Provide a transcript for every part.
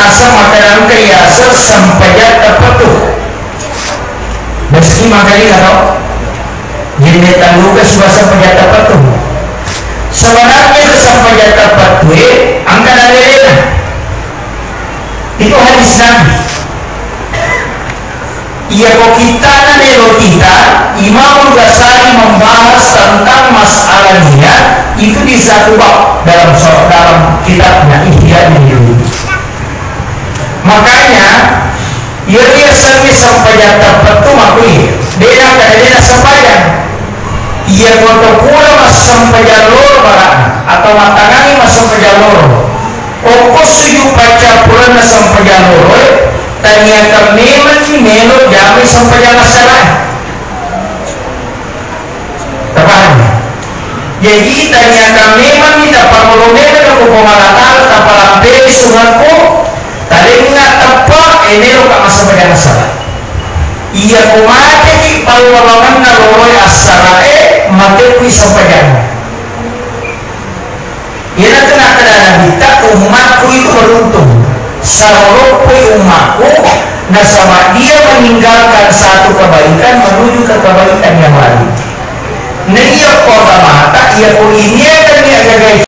nasa makanan kaya sampayat terpetuh meski makanya kalau jadi tangguh ke sebuah sampayat terpetuh sebenarnya sampayat terpetuh angka dalilnya itu hadis Nabi. Ia kok kita nelo kita Imam Ghazali membahas tentang masalah niat itu di satu bab dalam kitabnya Ihya ini. Makanya ia sering sampai terpetu makui dia kadang sampaian ia foto pula mas sampai jalur barang atau matangani mas sampai jalur okos suyu baca pula mas sampai jalur tanya kami masih melo jami sampai jalur salah teman jadi tanya kami masih dapat melomel ke pemalatan tanpa lampai sungatku tadi nak tepat ini lo kak masa pada masalah iya kumate ki palulangan naloroi asarae mate kui sampajan iya kena kedana kita umatku itu beruntung saloro kui umatku nah sama dia meninggalkan satu kebaikan menuju ke kebaikan yang lain nah iya kota mata iya ku ini dan iya gagai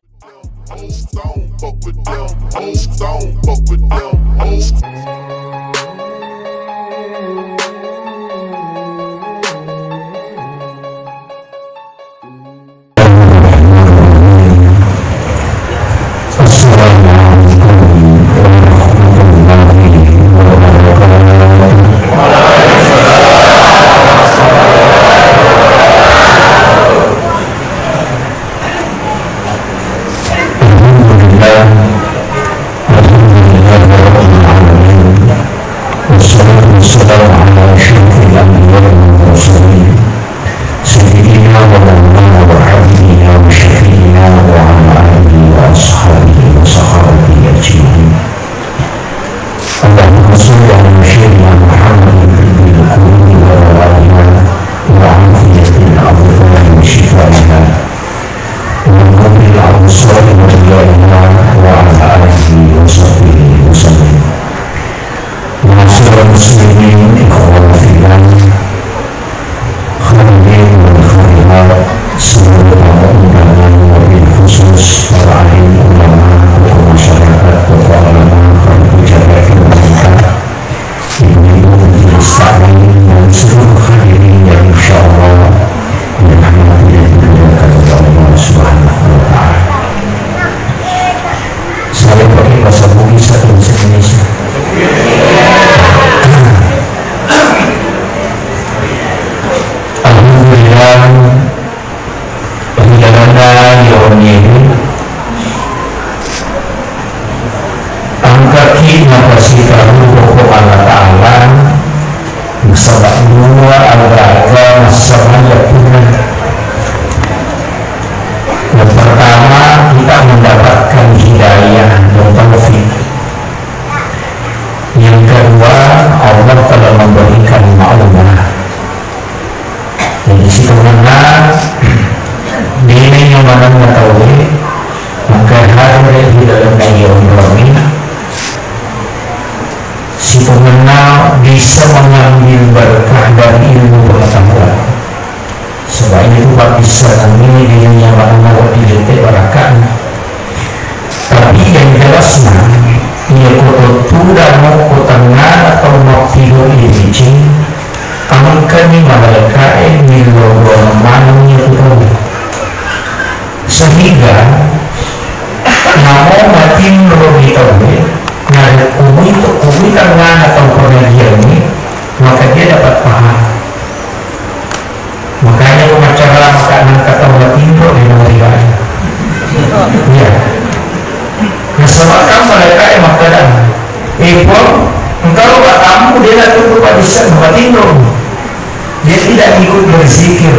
dia tidak ikut berzikir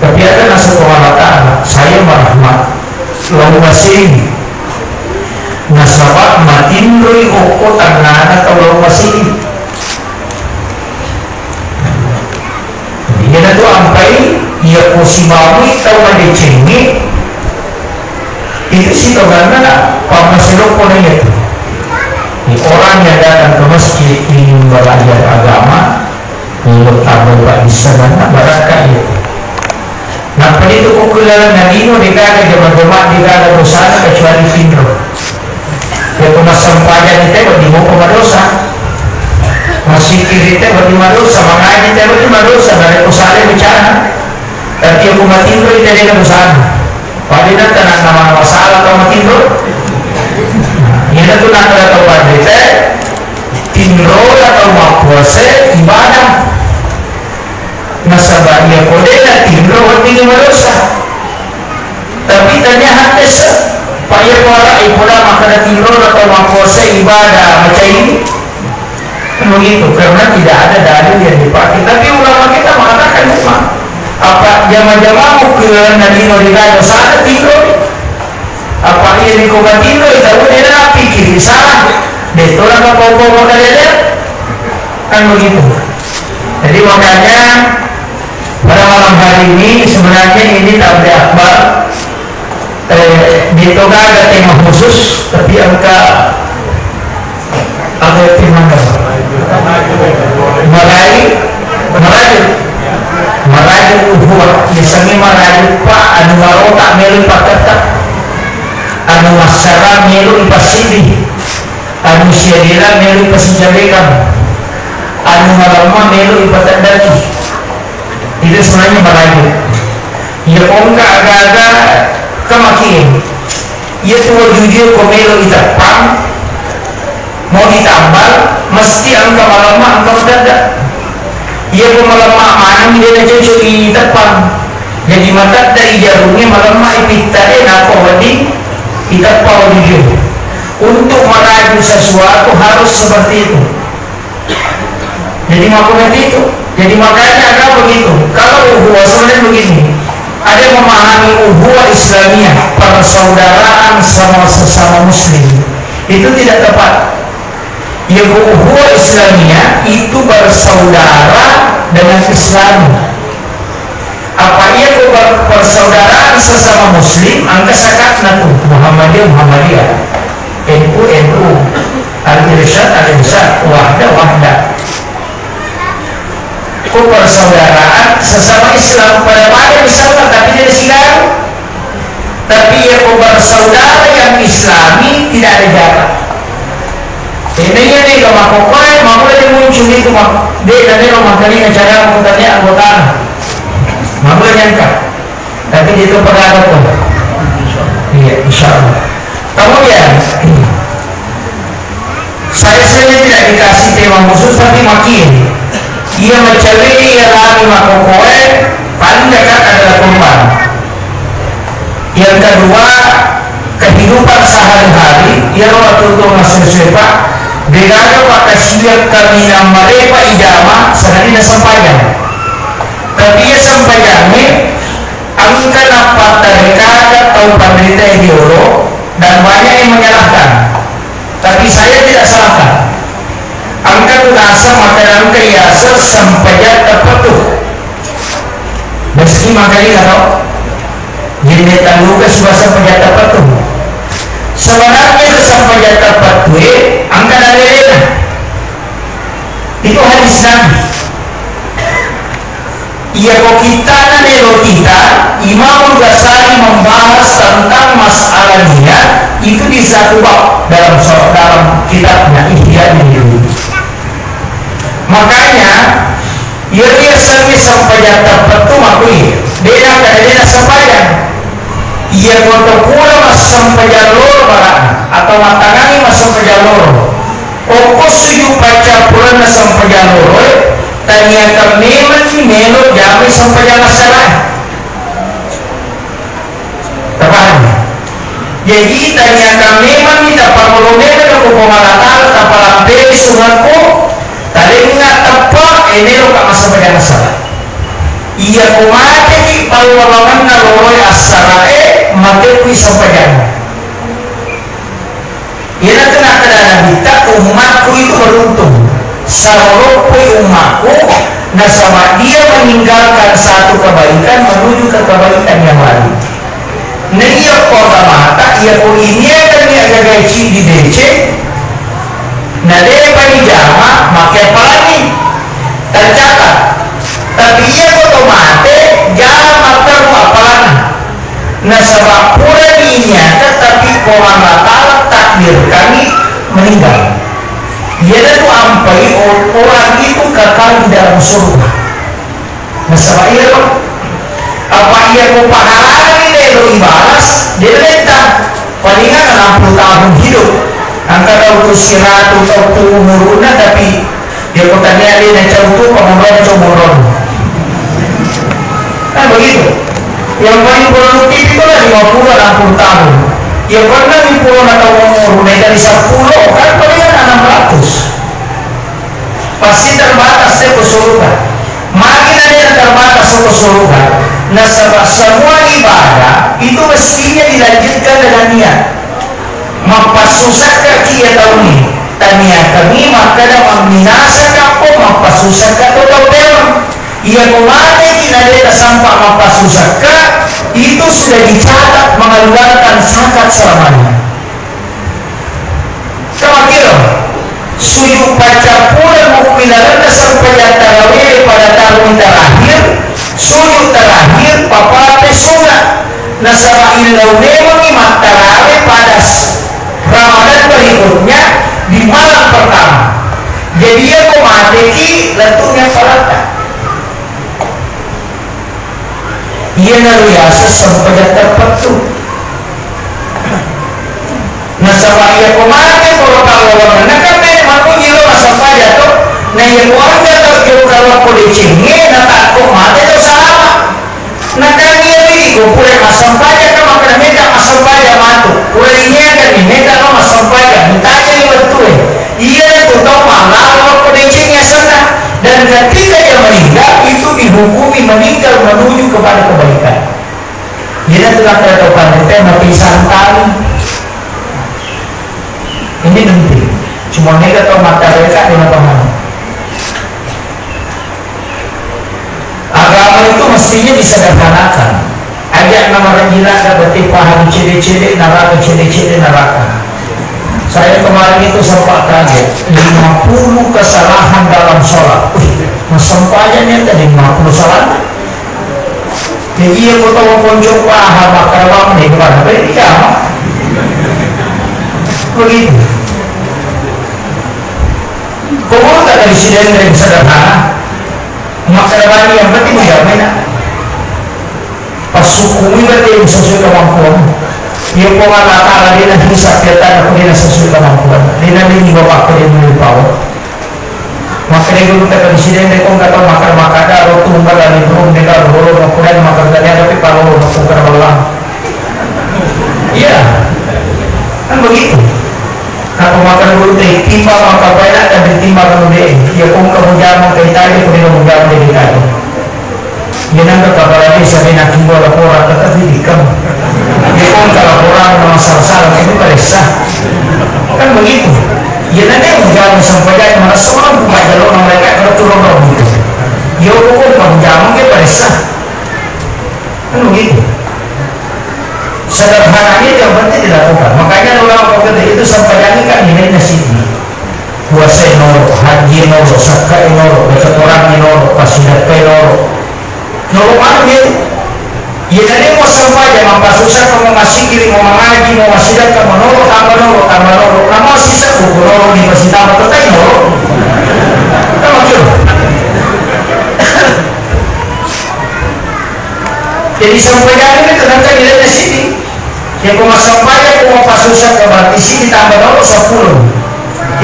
tapi ada nasa Allah saya merahmat lalu masih nasabak matindroy oko tangan atau lalu masih dia na to ampai ia po si mami tau madecengi itu si togana pamasilok po na ito Orang yang datang ke masjid ingin belajar agama, menurut tamu Pak di sana baraka itu. Nah, itu kukulan nadino dikada jemaat dikada dosa kecuali fitro. Ya pemasang pajak itu bagi mau dosa. Masih kiri itu bagi dosa, makanya itu bagi dosa dari usaha bicara. Tapi aku matindro itu dari dosa. Padahal tanah nama masalah atau matindro. Ini tuh nak ada tahu kita tindro atau mapuase ibadah nasabah ya kode na tindro bertinggi madosa tapi tanya hati payah wala ipola maka tindro atau mapuase ibadah macam ini begitu karena tidak ada dalil yang dipakai. Tapi ulama kita mengatakan memang apa jamaah-jamaah mukillan nadino dikado sana tindro apa ini kobatino itu udah rapi kiri salah deh orang apa-apa dari kan begitu. Jadi makanya pada malam hari ini sebenarnya ini tabligh akbar di Toga ada tema khusus tapi angka ada tema merayu uhuah misalnya merayu pak anu marota melu paketak anu masyarakat melu ipasidi anu syadira melu ipasijabekan anu malama melu ipatandaki. Itu sebenarnya merayu ya ongka agak-agak kemakin ya tuwa jujur komelo itapang mau ditambal mesti angka malama angka mendadak ya pemalama mana dia nak cucuk itapang jadi mata dari jarumnya malama ipitare nako wadi itapang jujur. Untuk merayu sesuatu harus seperti itu. Jadi maksudnya itu. Jadi makanya ada begitu. Kalau uhuwah sebenarnya begini, ada yang memahami uhuwah Islamiyah, persaudaraan sama sesama Muslim, itu tidak tepat. Ya uhuwah Islamiyah itu bersaudara dengan Islam. Apa ia persaudaraan sesama Muslim? Angka sakatna tuh Muhammadiyah, NU, Al-Irsyad, Wahdah. Persaudaraan sesama Islam pada misalnya tapi dari Islam tapi ya bersaudara yang Islami tidak ada jarak ini nih kalau makokai mau ada muncul itu mak dia tadi rumah kali cara mengutanya anggota mau nyangka tapi itu pada tuh iya insyaallah. Kemudian saya tidak dikasih tema khusus tapi makin ia mencari rami makokoe paling dekat adalah kurban. Yang kedua kehidupan sehari-hari ia waktu itu masuk sepak dengan pakai siap kami nama mereka ijama sehari sampaikan tapi ia sampaikannya angkat apa terdekat atau penderita ideolog dan banyak yang menyalahkan tapi saya tidak salahkan. Angka rasa makanan kayasa sampai terpetuh meski makanya kalau jadi tangguh suasa sampai terpetuh sebenarnya sampai terpetuh angka dalilnya itu hadis Nabi iya kok kita kita Imam Ghazali membahas tentang masalah niat itu di satu bab dalam kitabnya Ihya ini. Makanya ia sering sampai terpetuh makui dia kadang sampaikan ia untuk pula mas sampai jalur barang atau matangani mas sampai jalur fokus suju baca pula sampai jalur tanya memang melo jami sampai jalur salah teman jadi tanya memang tidak perlu memang aku pemalakan tanpa lampai sungatku tadi nggak tepat ini lo gak masuk pada masalah iya ku mati kalau lawan naloroi asara mati ku sampaikan ia nanti nak ada kita umatku itu beruntung sarolok umatku nah sama dia meninggalkan satu kebaikan menuju ke kebaikan yang lain nah iya kota mata iya ku ini akan dia gaji di DC Nah dia panijama pakai apalagi tercatat, tapi ia otomatis jangan makan apalagi. Nah sebab pula dinyata tapi Allah Ta'ala takdir kami meninggal. Ia itu ampai orang itu kekal di dalam surga. Nah sebab ia apa ia mau pahala ini dia ibaras dia lentang palingan 60 tahun hidup. Angka usia 100 umurnya tapi dia pertanyaan dia nak cautu pemoron. Kan begitu. Yang paling produktif itu lah 50-60 tahun. Yang pernah 50 atau umur naik dari 10 kan palingan 600. Pasti terbatas dia ke surga. Makin ada yang terbatas ke surga. Nah semua ibadah itu mestinya dilanjutkan dengan niat. Mampasusah kaki atau ni tania kami maka dah maminasa kapo mampasusah ka atau tema ia kumate kinadeta sampai mampasusah ka itu sudah dicatat mengeluarkan zakat selamanya. Sama kira sujud baca pula mukminalan sampai tarawih pada tahun terakhir sujud terakhir papa sunat nasaba ilau memang imat tarawih pada Ramadan berikutnya di malam pertama. Jadi ia memateki letunya salata. Ia naruyasa sampai terpetu. Nah sama ia kemana kalau nak kan memang gila masa saja tu. Nah ia orang jatuh jauh kalau policingnya nak takut mati tu salah. Nah kan ia ni kumpulkan asam pajak kan makan mereka asam pajak matu. Kulinya kan ini kalau asam pajak entah yang betul. Ia itu tahu malah kalau policingnya sana dan ketika dia meninggal itu dihukumi meninggal menuju kepada kebaikan. Dia telah terdapat kita mati santai. Ini penting. Cuma mereka tahu mata mereka dengan paham. Agama itu mestinya disederhanakan. Ajak nama rajilada berarti paham ciri-ciri neraka, ciri-ciri neraka. Saya kemarin itu sempat kaget 50 kesalahan dalam sholat. Sampainya nih tadi 50 salah. Jadi ia tahu kunjung paham makar wang nih kepada mereka. Begitu. Kau tak ada insiden yang sederhana. Masalah yang penting menjawabnya. Pas sukumi berarti yang sesuai kemampuan. Yang pengalatan dia nanti hisap dia dia sesuai kemampuan. Dia nanti bapak dia menurut power. Maka dia dulu kata insiden dia kau kata makar dah rotu tunggal dan itu mereka rolong makuran makar tadi tapi kalau makar belang. Iya, kan begitu. Kalau makan dulu teh timbang maka banyak dan ditimbang kemudian dia pun kemudian mengkaitkan dia kemudian dari tadi. Dia nanti kabar lagi sampai nak timbul laporan tetapi dikam. Dia pun kalau orang masalah itu peresah. Kan begitu. Dia nanti menjamu sampai dari mana semua bukan jalur mereka kalau turun begitu. Dia pun menjamu ke peresah. Kan begitu. Sederhananya yang penting dilakukan. Makanya ulama kata itu sampai lagi kan nilainya sini. Puasa noro, haji noro, zakat noro, baca Quran noro, qasidah noro. Noro mana dia? Ya jadi mau sampai jangan pas susah kamu masih kiri mau mengaji mau qasidah kamu noro tambah noro. Kamu sisa buku noro di masih tambah tetap noro. Kamu coba. Jadi sampai lagi ternyata nilainya sini. Yang kau sampai aku mau pasusah ke berarti sini tambah nol 10.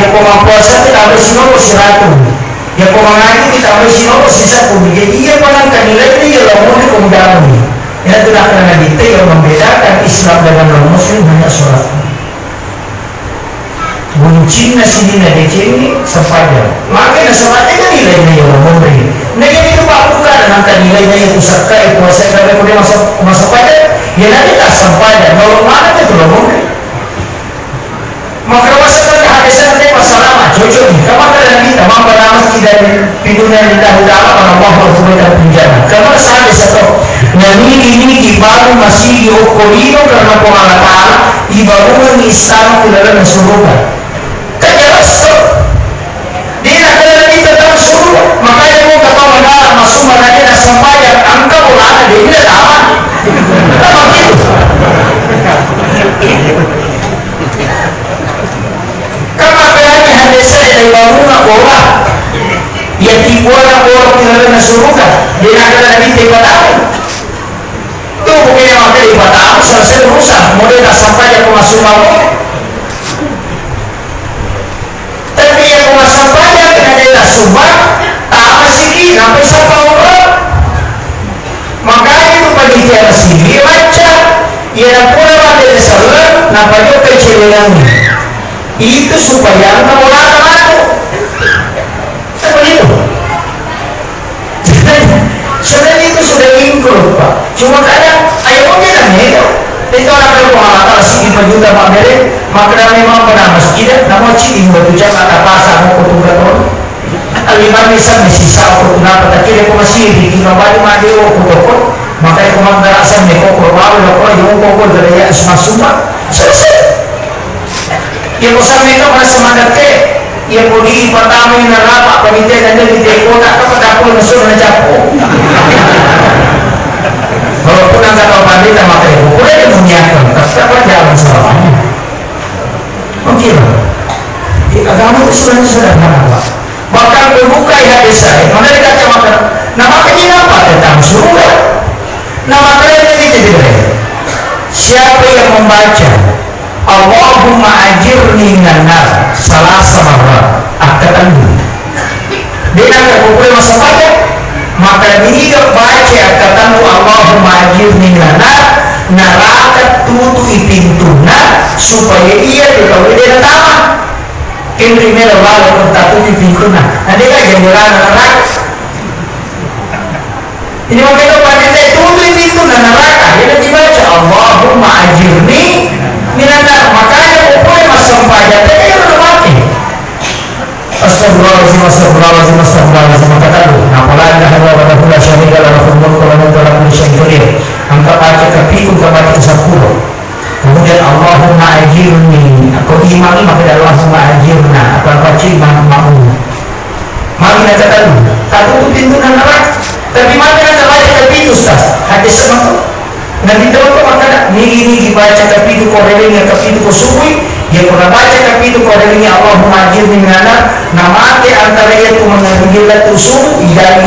Yang kau mau puasa tambah sinol 100. Yang kau mengaji tambah sinol 10. Jadi ia panangkan nilainya ya lamun kemudahan ini. Ini itulah karena kita yang membedakan Islam dengan non-Muslim hanya sholat. Buncingnya sini nadi cini sepadan. Makanya sholatnya kan nilainya yang memberi. Nah yang itu pak bukan nanti nilainya yang usaha puasa sampai kemudian masuk pada. Ya nanti tak sempadan. Kalau mana itu belum. Maka masalah kehadisan ini masalah mah cocok nih. Kamu ada kita mampu nama tidak pintunya tidak utama kalau mau berbuat penjara. Kamu sahaja satu. Nani ini ibaru masih diokolino karena pengalaman ibaru Islam tidak ada surga. Kan jelas dia tidak tahu apa gitu. Kama kayaknya hadis saya dari bangunan bola ya tibuan orang tinggal di surga dia nak kena nabi tiba tahu tu bukan yang ada di batang selesai rusak mulai tak sampai yang masuk bangun tapi yang masuk banyak kena dia subah tak masih sampai sampai orang makanya itu panitia sini baca ia nak pula pada salat nampak kecilian itu supaya kamu rata masuk begitu. Sebenarnya itu sudah include Pak. Cuma kadang saya pun bilang itu orang kalau mengatakan sih penjuta Pak Bere, maka memang pernah masjid, namun ciri batu jalan apa sama kutukan orang. Lima misal sisa kutukan apa tak kira masih di kembali mandi kutukan, maka itu mengarasan neko korban lokal yang kokol dari semua selesai. Yang usah mereka merasa mandatnya yang budi pertama yang narapak panitia dan jadi kota kepada aku musuh mencapu walaupun anda tahu panitia maka itu boleh menyiapkan tapi jalan selamanya mungkin agama itu sebenarnya sederhana Pak bahkan berbuka hati saya mana dikata maka nama kecil apa tentang surga nama kecil itu siapa yang membaca Allahumma ajirni minan nar salasa marrat akatan dia nak berkumpul masa pada maka dia baca akatan Allahumma ajirni minan nar neraka tutupi pintunya supaya ia dikawin dengan tamat in primera lalu tertutupi pintunya nanti kan jendela neraka ini makanya pada tutupi pintunya neraka dia dibaca Allahumma ajirni minandar makanya pokoknya masa pajak itu udah mati astagfirullahaladzim astagfirullahaladzim astagfirullahaladzim kata lu apalagi dah Allah wa rahmatullah syahida la rahmatullah wa rahmatullah syahida angka baca kepiku ke baca ke 10 kemudian Allahumma ajirni aku imami maka Allahumma ajirna aku baca imam ma'um mari nak kata lu tak tutup pintu neraka tapi maka nak baca kepiku Ustaz hadis sama Nabi tahu maka ini dibaca tapi itu korelingnya tapi itu kusui dia pernah baca tapi itu korelingnya Allahumma ajirni minan nar nama antara itu mengambil itu suhu dari